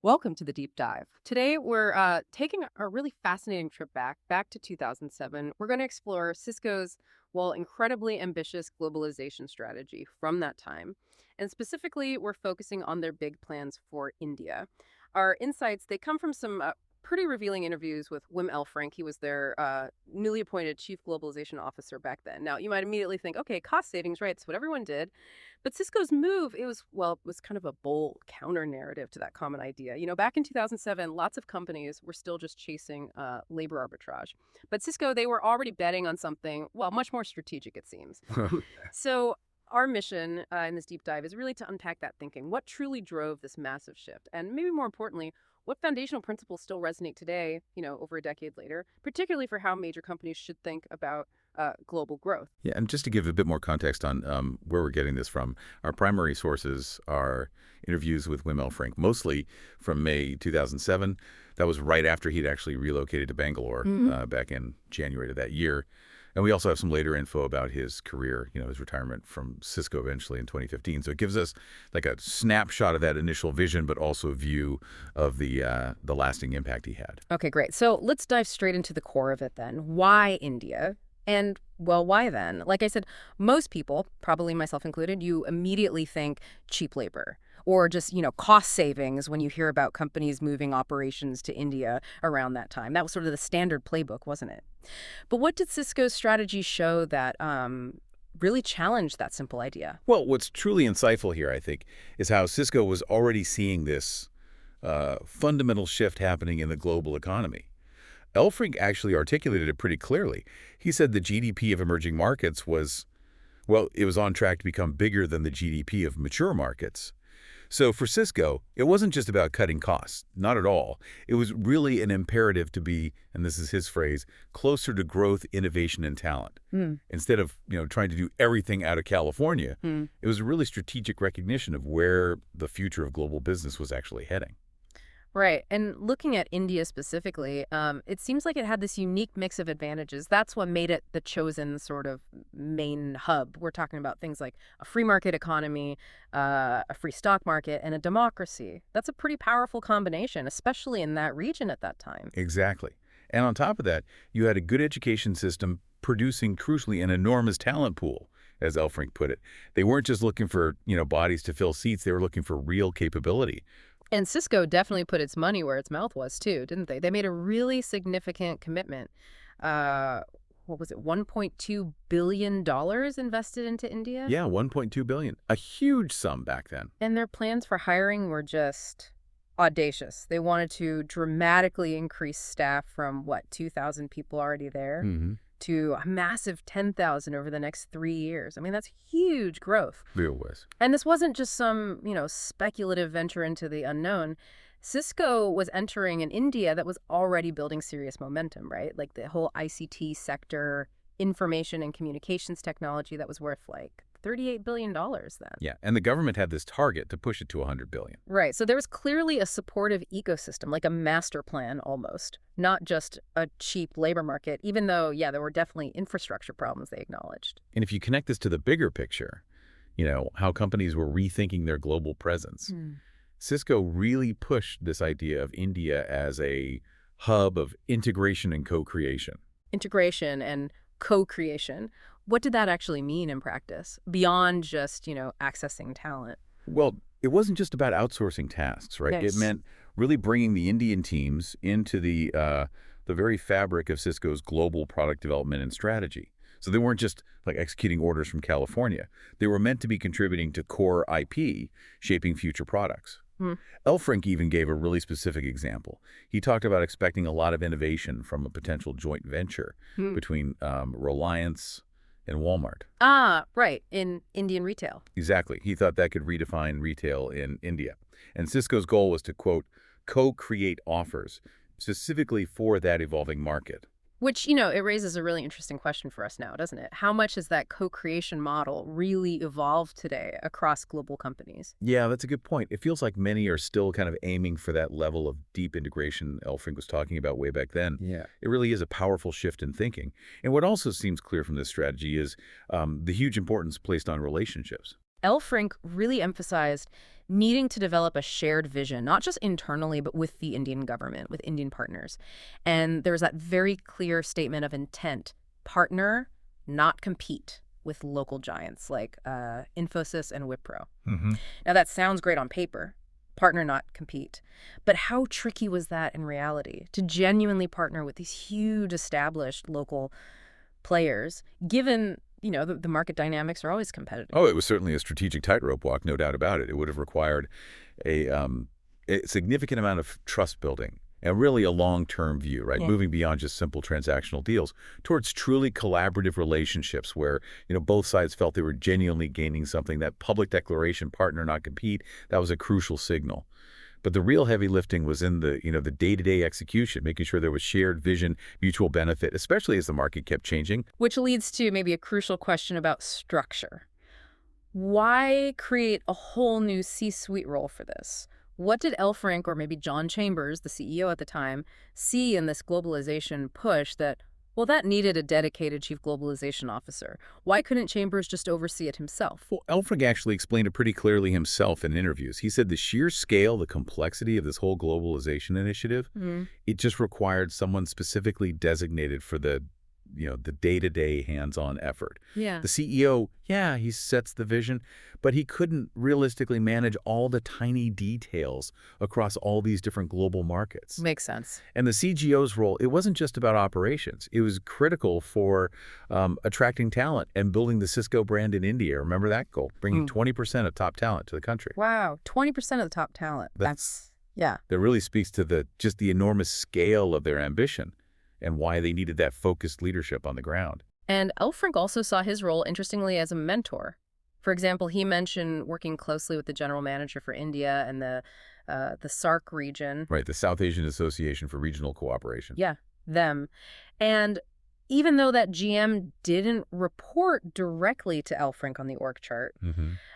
Welcome to the deep dive. Today, we're taking a really fascinating trip back to 2007. We're going to explore Cisco's, well, incredibly ambitious globalization strategy from that time. And specifically, we're focusing on their big plans for India. Our insights, they come from some pretty revealing interviews with Wim Elfrink. He was their newly appointed Chief Globalization Officer back then. Now, you might immediately think, okay, cost savings, right? It's what everyone did. But Cisco's move, it was kind of a bold counter narrative to that common idea. Back in 2007, lots of companies were still just chasing labor arbitrage. But Cisco, they were already betting on something, well, much more strategic, it seems. So our mission in this deep dive is really to unpack that thinking. What truly drove this massive shift? And maybe more importantly, what foundational principles still resonate today, over a decade later, particularly for how major companies should think about global growth? Yeah, and just to give a bit more context on where we're getting this from, our primary sources are interviews with Wim Elfrink, mostly from May 2007. That was right after he'd actually relocated to Bangalore back in January of that year. And we also have some later info about his career, his retirement from Cisco eventually in 2015. So it gives us like a snapshot of that initial vision, but also a view of the lasting impact he had. Okay, great. So let's dive straight into the core of it then. Why India? And, well, why then? Like I said, most people, probably myself included, you immediately think cheap labor or just, cost savings when you hear about companies moving operations to India around that time. That was sort of the standard playbook, wasn't it? But what did Cisco's strategy show that really challenged that simple idea? Well, what's truly insightful here, I think, is how Cisco was already seeing this fundamental shift happening in the global economy. Elfrink actually articulated it pretty clearly. He said the GDP of emerging markets was, well, it was on track to become bigger than the GDP of mature markets. So for Cisco, it wasn't just about cutting costs, not at all. It was really an imperative to be, and this is his phrase, closer to growth, innovation, and talent. Instead of, trying to do everything out of California, it was a really strategic recognition of where the future of global business was actually heading. Right. And looking at India specifically, it seems like it had this unique mix of advantages. That's what made it the chosen sort of main hub. We're talking about things like a free market economy, a free stock market, and a democracy. That's a pretty powerful combination, especially in that region at that time. Exactly. And on top of that, you had a good education system producing, crucially, an enormous talent pool, as Elfrink put it. They weren't just looking for, bodies to fill seats. They were looking for real capability. And Cisco definitely put its money where its mouth was, too, didn't they? They made a really significant commitment. Uh, what was it, $1.2 billion invested into India? Yeah, $1.2 billion. A huge sum back then. And their plans for hiring were just audacious. They wanted to dramatically increase staff from, 2,000 people already there to a massive 10,000 over the next 3 years. I mean, that's huge growth. Real was. And this wasn't just some, speculative venture into the unknown. Cisco was entering an India that was already building serious momentum, right? Like the whole ICT sector, information and communications technology that was worth like $38 billion then. Yeah, and the government had this target to push it to $100 billion. Right. So there was clearly a supportive ecosystem, like a master plan almost, not just a cheap labor market, even though, yeah, there were definitely infrastructure problems they acknowledged. And if you connect this to the bigger picture, how companies were rethinking their global presence, Cisco really pushed this idea of India as a hub of integration and co-creation. Integration and co-creation. What did that actually mean in practice, beyond just, accessing talent? Well, it wasn't just about outsourcing tasks, right? Nice. It meant really bringing the Indian teams into the very fabric of Cisco's global product development and strategy. So they weren't just like executing orders from California. They were meant to be contributing to core IP, shaping future products. Elfrink even gave a really specific example. He talked about expecting a lot of innovation from a potential joint venture between Reliance and Walmart. Ah, right, in Indian retail. Exactly. He thought that could redefine retail in India. And Cisco's goal was to, quote, co-create offers specifically for that evolving market. Which, it raises a really interesting question for us now, doesn't it? How much has that co-creation model really evolved today across global companies? Yeah, that's a good point. It feels like many are still kind of aiming for that level of deep integration Elfrink was talking about way back then. Yeah. It really is a powerful shift in thinking. And what also seems clear from this strategy is the huge importance placed on relationships. Elfrink really emphasized needing to develop a shared vision, not just internally, but with the Indian government, with Indian partners. And there's that very clear statement of intent: partner, not compete with local giants like Infosys and Wipro. Hmm. Now, that sounds great on paper. Partner, not compete. But how tricky was that in reality, to genuinely partner with these huge established local players, given, the market dynamics are always competitive? Oh, it was certainly a strategic tightrope walk, no doubt about it. It would have required a significant amount of trust building and really a long-term view, right? Yeah. Moving beyond just simple transactional deals towards truly collaborative relationships where, both sides felt they were genuinely gaining something. That public declaration, partner, not compete, that was a crucial signal. But the real heavy lifting was in the day-to-day execution, making sure there was shared vision, mutual benefit, especially as the market kept changing. Which leads to maybe a crucial question about structure. Why create a whole new C-suite role for this? What did Elfrink, or maybe John Chambers, the CEO at the time, see in this globalization push that needed a dedicated Chief Globalization Officer? Why couldn't Chambers just oversee it himself? Well, Elfrink actually explained it pretty clearly himself in interviews. He said the sheer scale, the complexity of this whole globalization initiative, it just required someone specifically designated for the day-to-day hands-on effort. Yeah. The CEO, yeah, he sets the vision, but he couldn't realistically manage all the tiny details across all these different global markets. Makes sense. And the CGO's role, it wasn't just about operations. It was critical for attracting talent and building the Cisco brand in India. Remember that goal? Bringing 20% of top talent to the country. Wow, 20% of the top talent. Yeah. That really speaks to just the enormous scale of their ambition and why they needed that focused leadership on the ground. And Elfrink also saw his role, interestingly, as a mentor. For example, he mentioned working closely with the general manager for India and the SAARC region. Right, the South Asian Association for Regional Cooperation. Yeah, them. And even though that GM didn't report directly to Elfrink on the org chart,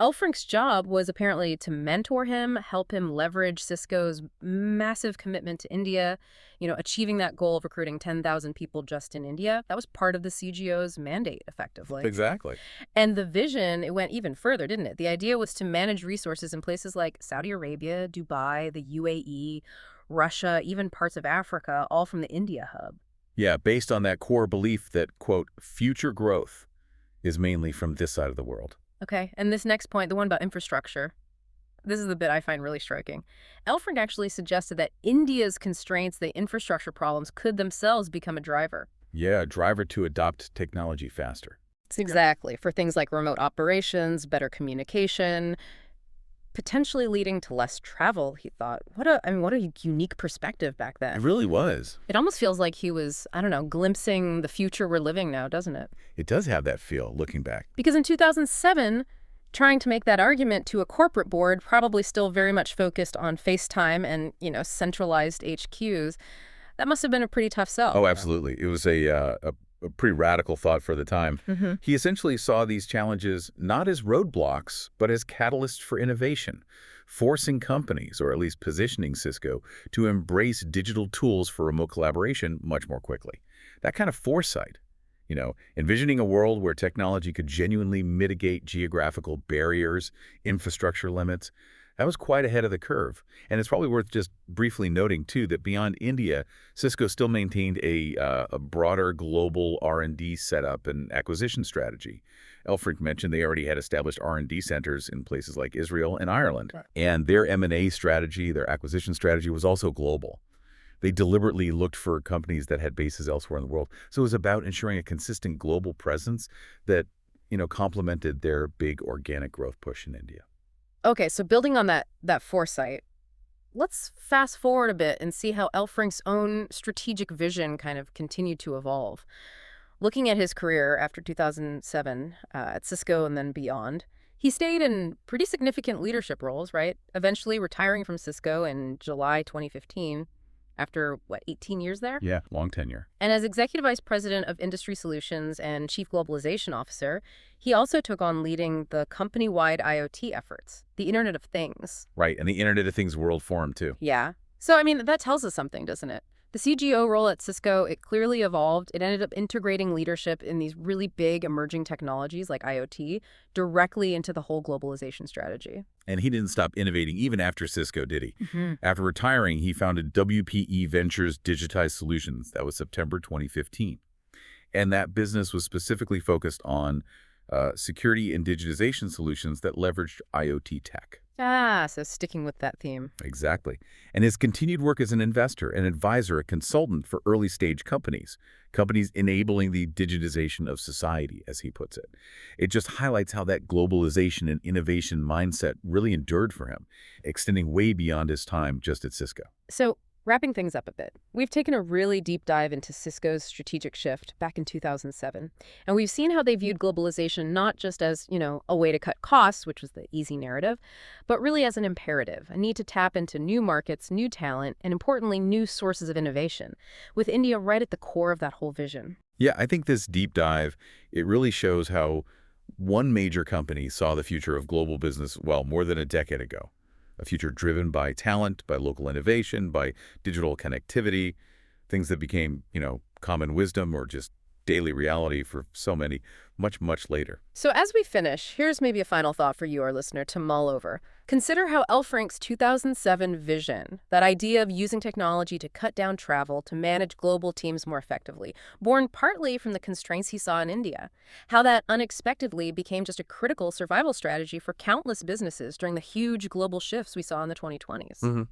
Elfrink's job was apparently to mentor him, help him leverage Cisco's massive commitment to India, achieving that goal of recruiting 10,000 people just in India. That was part of the CGO's mandate, effectively. Exactly. And the vision, it went even further, didn't it? The idea was to manage resources in places like Saudi Arabia, Dubai, the UAE, Russia, even parts of Africa, all from the India hub. Yeah, based on that core belief that, quote, future growth is mainly from this side of the world. Okay, and this next point, the one about infrastructure, this is the bit I find really striking. Elfrink actually suggested that India's constraints, the infrastructure problems, could themselves become a driver. Yeah, a driver to adopt technology faster. Exactly, for things like remote operations, better communication, potentially leading to less travel, he thought. What a unique perspective back It then. really was. It almost feels like he was, glimpsing the future we're living now, doesn't it? It does have that feel, looking back. Because in 2007, trying to make that argument to a corporate board, probably still very much focused on FaceTime and, centralized HQs, that must have been a pretty tough sell. Oh, absolutely. It was a pretty radical thought for the time. He essentially saw these challenges not as roadblocks, but as catalysts for innovation, forcing companies, or at least positioning Cisco, to embrace digital tools for remote collaboration much more quickly. That kind of foresight, envisioning a world where technology could genuinely mitigate geographical barriers, infrastructure limits, that was quite ahead of the curve. And it's probably worth just briefly noting, too, that beyond India, Cisco still maintained a broader global R&D setup and acquisition strategy. Elfrink mentioned they already had established R&D centers in places like Israel and Ireland. Right. And their M&A strategy, their acquisition strategy, was also global. They deliberately looked for companies that had bases elsewhere in the world. So it was about ensuring a consistent global presence that, complemented their big organic growth push in India. Okay, so building on that foresight, let's fast forward a bit and see how Elfrink's own strategic vision kind of continued to evolve. Looking at his career after 2007 at Cisco and then beyond, he stayed in pretty significant leadership roles, right? Eventually retiring from Cisco in July 2015 after, 18 years there? Yeah, long tenure. And as Executive Vice President of Industry Solutions and Chief Globalization Officer, he also took on leading the company-wide IoT efforts, the Internet of Things. Right, and the Internet of Things World Forum, too. Yeah. So, that tells us something, doesn't it? The CGO role at Cisco, it clearly evolved. It ended up integrating leadership in these really big emerging technologies like IoT directly into the whole globalization strategy. And he didn't stop innovating even after Cisco, did he? Hmm. After retiring, he founded WPE Ventures Digitized Solutions. That was September 2015. And that business was specifically focused on security and digitization solutions that leveraged IoT tech. Ah, so sticking with that theme. Exactly. And his continued work as an investor, an advisor, a consultant for early-stage companies, companies enabling the digitization of society, as he puts it. It just highlights how that globalization and innovation mindset really endured for him, extending way beyond his time just at Cisco. So, wrapping things up a bit, we've taken a really deep dive into Cisco's strategic shift back in 2007, and we've seen how they viewed globalization not just as, a way to cut costs, which was the easy narrative, but really as an imperative, a need to tap into new markets, new talent, and importantly, new sources of innovation, with India right at the core of that whole vision. Yeah, I think this deep dive, it really shows how one major company saw the future of global business, well, more than a decade ago. A future driven by talent, by local innovation, by digital connectivity, things that became, common wisdom or just daily reality for so many much, much later. So as we finish, here's maybe a final thought for you, our listener, to mull over. Consider how Elfrink's 2007 vision, that idea of using technology to cut down travel to manage global teams more effectively, born partly from the constraints he saw in India, how that unexpectedly became just a critical survival strategy for countless businesses during the huge global shifts we saw in the 2020s. hmm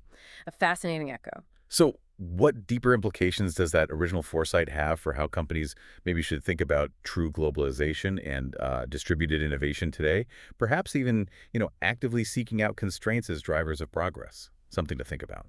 A fascinating echo. So what deeper implications does that original foresight have for how companies maybe should think about true globalization and distributed innovation today? Perhaps even, actively seeking out constraints as drivers of progress. Something to think about.